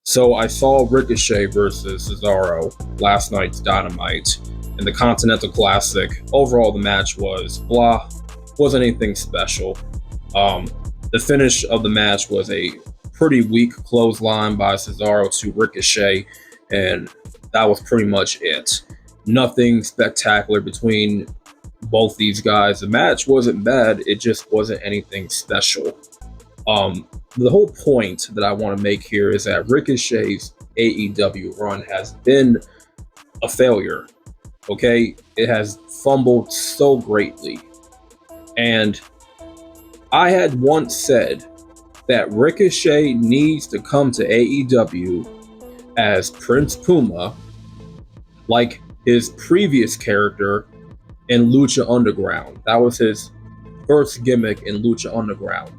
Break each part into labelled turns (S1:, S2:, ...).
S1: So I saw Ricochet versus Cesaro last night's Dynamite in the Continental Classic. Overall, the match was blah, wasn't anything special. Um, the finish of the match was a pretty weak clothesline by Cesaro to Ricochet, and that was pretty much it. Nothing spectacular between both these guys. The match wasn't bad, it just wasn't anything special. Um, the whole point that I want to make here is that Ricochet's AEW run has been a failure. Okay, it has fumbled so greatly, and I had once said that Ricochet needs to come to AEW as Prince Puma, like his previous character in Lucha Underground. That was his first gimmick in Lucha Underground.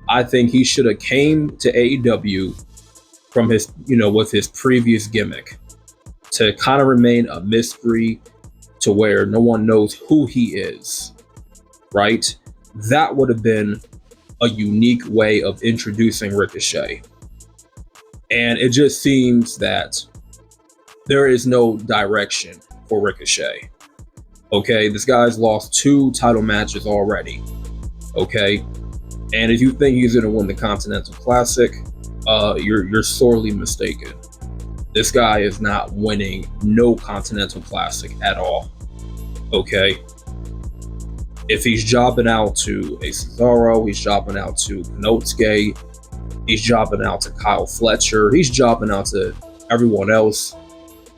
S1: I think he should have came to AEW from his, with his previous gimmick to kind of remain a mystery to where no one knows who he is, right? That would have been a unique way of introducing Ricochet. And it just seems that there is no direction for Ricochet. Okay, this guy's lost 2 title matches already. Okay, and if you think he's going to win the Continental Classic, you're sorely mistaken. This guy is not winning no Continental Classic at all. Okay, if he's jobbing out to a Cesaro, he's jobbing out to Nosuke, he's jobbing out to Kyle Fletcher, he's jobbing out to everyone else,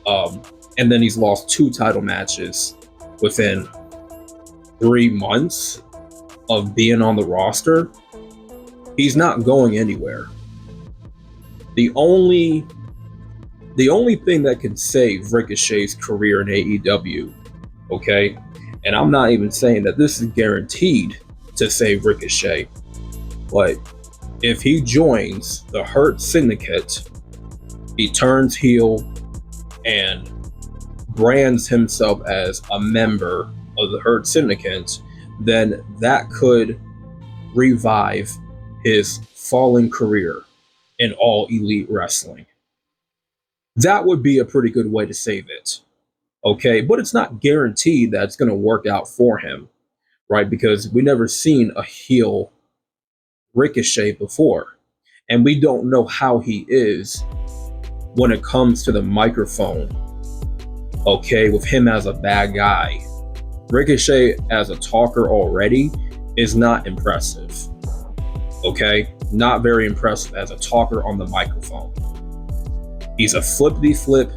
S1: and then he's lost 2 title matches within 3 months of being on the roster. He's not going anywhere. The only thing that can save Ricochet's career in AEW, okay, and I'm not even saying that this is guaranteed to save Ricochet, but if he joins the Hurt Syndicate, he turns heel and brands himself as a member of the Hurt Syndicate, then that could revive his fallen career in All Elite Wrestling. That would be a pretty good way to save it. Okay, but it's not guaranteed that it's going to work out for him, right? Because we never seen a heel Ricochet before, and we don't know how he is when it comes to the microphone. Okay, with him as a bad guy, Ricochet as a talker already is not impressive. Okay, not very impressive as a talker on the microphone. He's a flippity-flip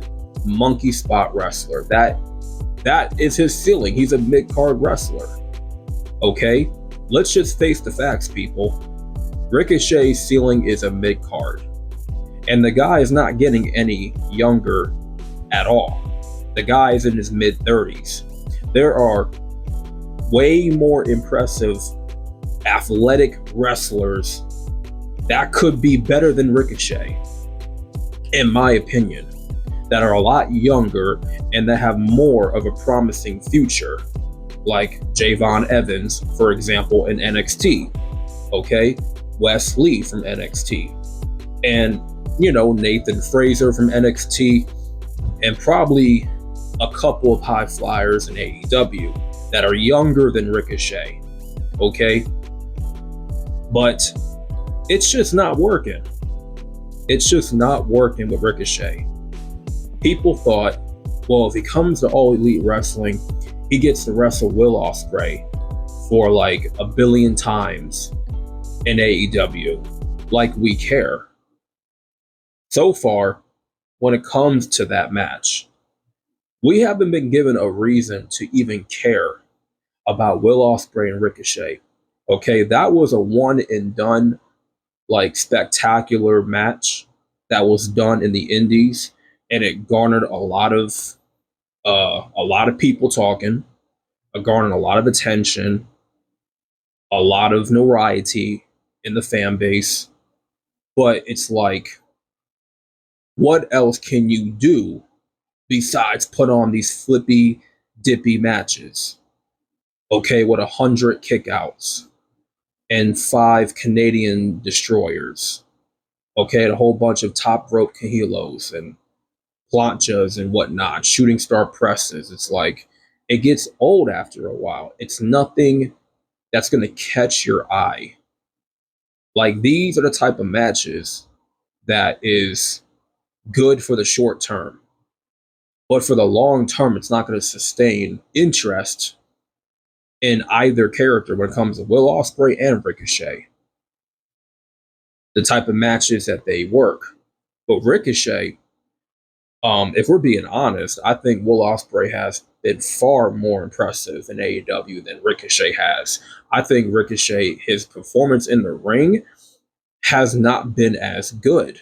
S1: monkey spot wrestler. That is his ceiling. He's a mid-card wrestler. Okay, let's just face the facts, people. Ricochet's ceiling is a mid-card, and the guy is not getting any younger at all. The guy is in his mid-30s. There are way more impressive athletic wrestlers that could be better than Ricochet, in my opinion, that are a lot younger and that have more of a promising future, like Javon Evans, for example, in NXT. Okay, Wes Lee from NXT, and Nathan Fraser from NXT, and probably a couple of high flyers in AEW that are younger than Ricochet. Okay, but it's just not working. It's just not working with Ricochet. People thought, well, if he comes to All Elite Wrestling, he gets to wrestle Will Ospreay for like 1 billion times in AEW. Like we care. So far, when it comes to that match, we haven't been given a reason to even care about Will Ospreay and Ricochet. Okay, that was a one and done, like, spectacular match that was done in the Indies, and it garnered a lot of people talking. It garnered a lot of attention, a lot of notoriety in the fan base. But it's like, what else can you do besides put on these flippy, dippy matches? Okay, with 100 kickouts and 5 Canadian destroyers. Okay, a whole bunch of top rope Kahilos and planchas and whatnot, shooting star presses. It's like it gets old after a while. It's nothing that's going to catch your eye. Like these are the type of matches that is good for the short term, but for the long term, it's not going to sustain interest in either character when it comes to Will Ospreay and Ricochet. The type of matches that they work, but Ricochet, if we're being honest, I think Will Ospreay has been far more impressive in AEW than Ricochet has. I think Ricochet, his performance in the ring has not been as good,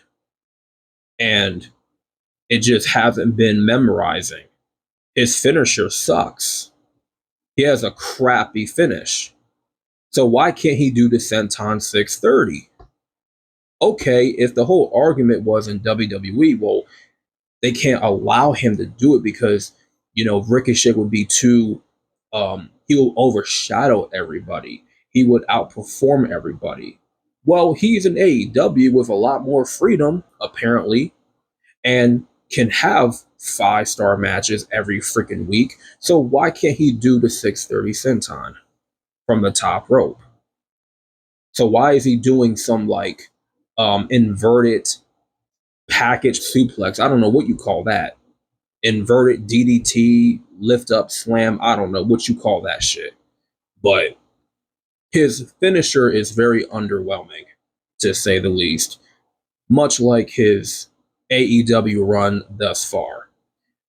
S1: and it just hasn't been memorizing. His finisher sucks. He has a crappy finish. So why can't he do the Senton 630? Okay, if the whole argument was in WWE, well, they can't allow him to do it because Ricochet would be too he will overshadow everybody. He would outperform everybody. Well, he's an AEW with a lot more freedom, apparently, and can have 5-star matches every freaking week. So why can't he do the 630 senton from the top rope? So why is he doing some like inverted package suplex? I don't know what you call that. Inverted DDT, lift up slam. I don't know what you call that shit. But his finisher is very underwhelming, to say the least, much like his AEW run thus far.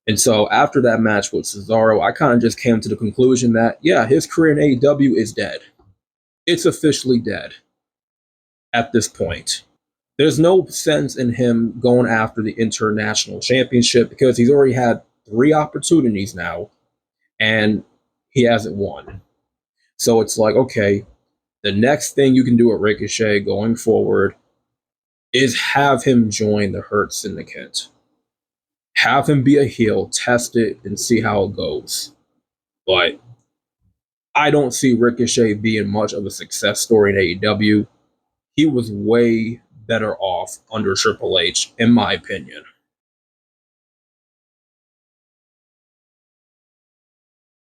S1: And so after that match with Cesaro, I kind of just came to the conclusion that, yeah, his career in AEW is dead. It's officially dead at this point. There's no sense in him going after the international championship because he's already had 3 opportunities now and he hasn't won. So it's like, okay, the next thing you can do at Ricochet going forward is have him join the Hurt Syndicate. Have him be a heel, test it, and see how it goes. But I don't see Ricochet being much of a success story in AEW. He was way better off under Triple H, in my opinion.